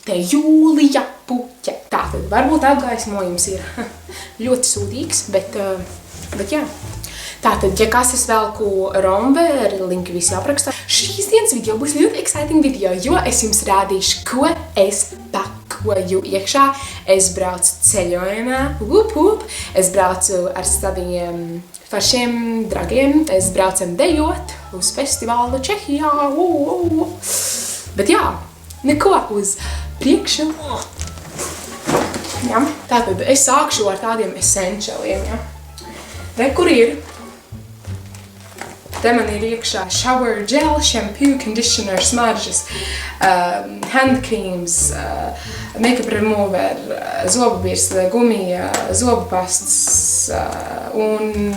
te jūlija puķe. Tātad varbūt apgaismojums ir ļoti sūdīgs, bet jā. Tātad, ja kas es velku rombe, linki visi aprakstā. Šīs dienas video būs ļoti exciting video, jo es jums rādīšu, ko es pakoju iekšā. Es braucu ceļojumā, es braucu ar saviem foršiem dragiem, es braucam dejot uz festivālu Čehijā. Bet jā, neko uz priekšu. Ja? Tātad es sākšu ar tādiem essentialiem. Ja? Re, kur ir? Te man ir iekšā shower gel, shampoo, conditioner, smaržas, hand creams, makeup remover, zobabīrs, gumija, zobapasts un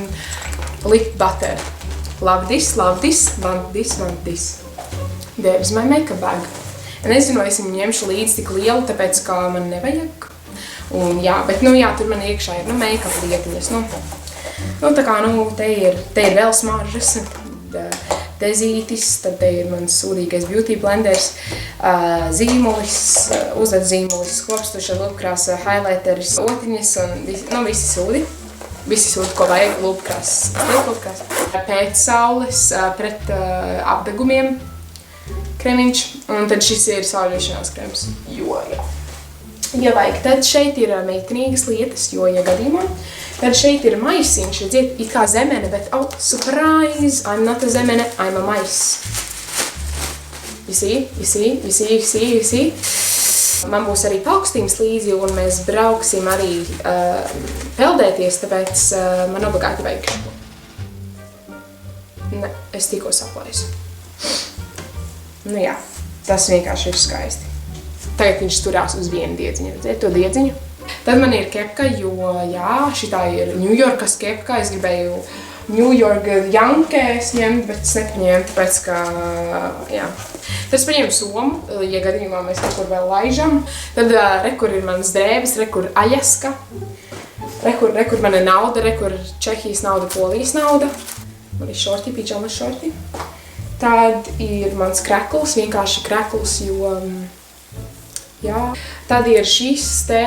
lip butter. Love this, love this, want this, want this. There's my makeup bag. Nezinu, vai es viņu ņemšu līdzi tik lielu, tāpēc, kā man nevajag. Un jā, bet, jā, tur man iekšā ir, make-up lietiņas, tā kā, te ir vēl smaržas, dezītis, tad te ir mans sūdīgais beauty blenders, zīmulis, uzved zīmulis, skopstuša, lupkrāsa, highlighteris, otiņas un visi sūdi. Visi sūdi, ko vajag, lupkrāsa. Pēc saules, pret apdegumiem kremiņš, un tad šis ir sauļošanās krems, ja vajag. Tad šeit ir meitenīgas lietas, jo, ja gadījumā, tad šeit ir maisiņš, redziet, it kā zemene, bet, surprise, I'm not a zemene, I'm a mais. You see? Man būs arī paukstījums līdzi, un mēs brauksim arī peldēties, tāpēc man obligāti vajag. Ne, es tikko saplaisu. Jā, tas vienkārši ir skaisti. Tagad viņš turās uz vienu diedziņu, redzēt to diedziņu. Tad man ir kepka, jo, jā, šitā ir New Yorkas kepka. Es gribēju New York jankēs ņemt, bet es nepaņēmu, tāpēc, ka, jā. Tad es paņēmu somu, ja gadījumā mēs kaut kur vēl laižam. Tad rekur ir manas drēbes, rekur Aļaska, rekur mana nauda, rekur Čehijas nauda, Polijas nauda. Man ir šorti, pidžamas šorti. Tad ir mans krekls, vienkārši krekls, jo, jā. Tad ir šis te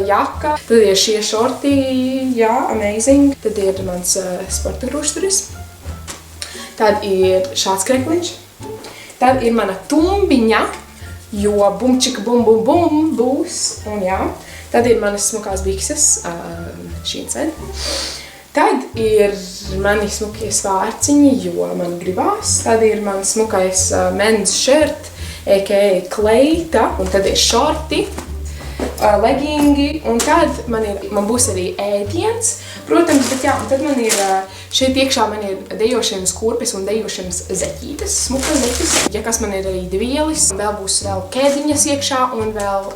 jaka, tad ir šie šorti, jā, amazing. Tad ir mans sporta krušturis. Tad ir šāds krekliņš. Tad ir mana tumbiņa, jo bumčika bum bum bum būs, un jā. Tad ir manas smukās bikses, šīncēd. Tad ir mani smukie svārciņi, jo man gribās. Tad ir mans smukais men's shirt, a.k.a. kleita, un tad ir šorti, legingi, un tad man būs arī ēdiens, protams, bet jā, un tad man ir, šeit iekšā man ir dejošanas kurpes un dejošanas zeķītes, smukas zeķis, ja kas man ir arī divielis, vēl būs vēl kēdiņas iekšā un vēl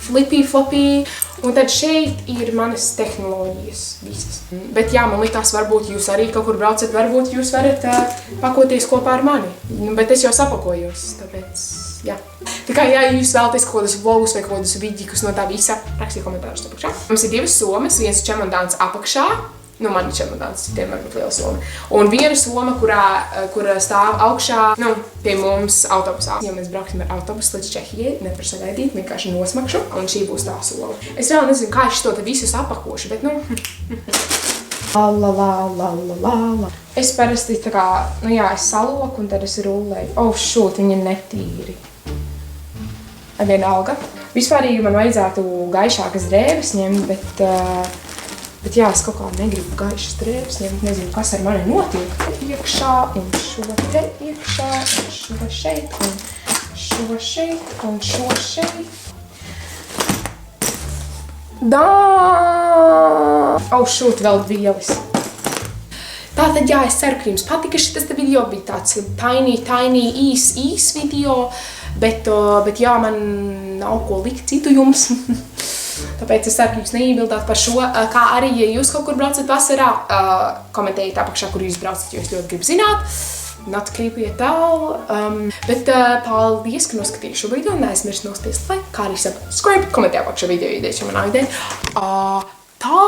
flippy floppy, un tad šeit ir manas tehnoloģijas visas. Bet jā, man likās, varbūt jūs arī kaut kur braucat, varbūt jūs varat pakoties kopā ar mani, bet es jau sapakojos, tāpēc, jā. Tā kā, ja jūs vēlaties kaut kādus vlogus vai kaut kādus vidīkus no tā visa, rakstiet komentārus apakšā. Mums ir divas somas, viens čemodāns apakšā, man ir čemodāns, citiem varbūt liela soma. Un viena soma, kur stāv augšā, pie mums autobusā. Ja mēs brauksim ar autobusu līdz Čehijai, nevar sagaidīt, vienkārši nosmakšu, un šī būs tā soma. Es vēl nezinu, kā es to te visus apakošu, bet la. Es parasti tā kā, es saloku, un tad es rullēju. Šūt, viņi ir netīri. Vienalga. Vispārīgi man vajadzētu gaišākas drēbes ņemt, bet jā, es kaut kā negribu gaišas drēbes ņemt, nezinu, kas ar mani notiek. Iekšā, un šo te iekšā, un šo šeit, un šo šeit, un šo šeit. Šūt, vēl vielas. Tātad, jā, es ceru, ka jums patika šitas video, bija tāds tiny, īs video, bet jā, man nav ko likt citu jums. Tāpēc es ceru, ka jūs neiebildāt par šo, kā arī, ja jūs kaut kur braucat vasarā, komentējiet apakšā, kur jūs braucat, jo es ļoti gribu zināt. Not creepy at all. Bet paldies, ka noskatīju šo video, neaizmirst nospiest like, kā arī subscribe, komentē apakšā video idejas, ja man nav ideja. Tā!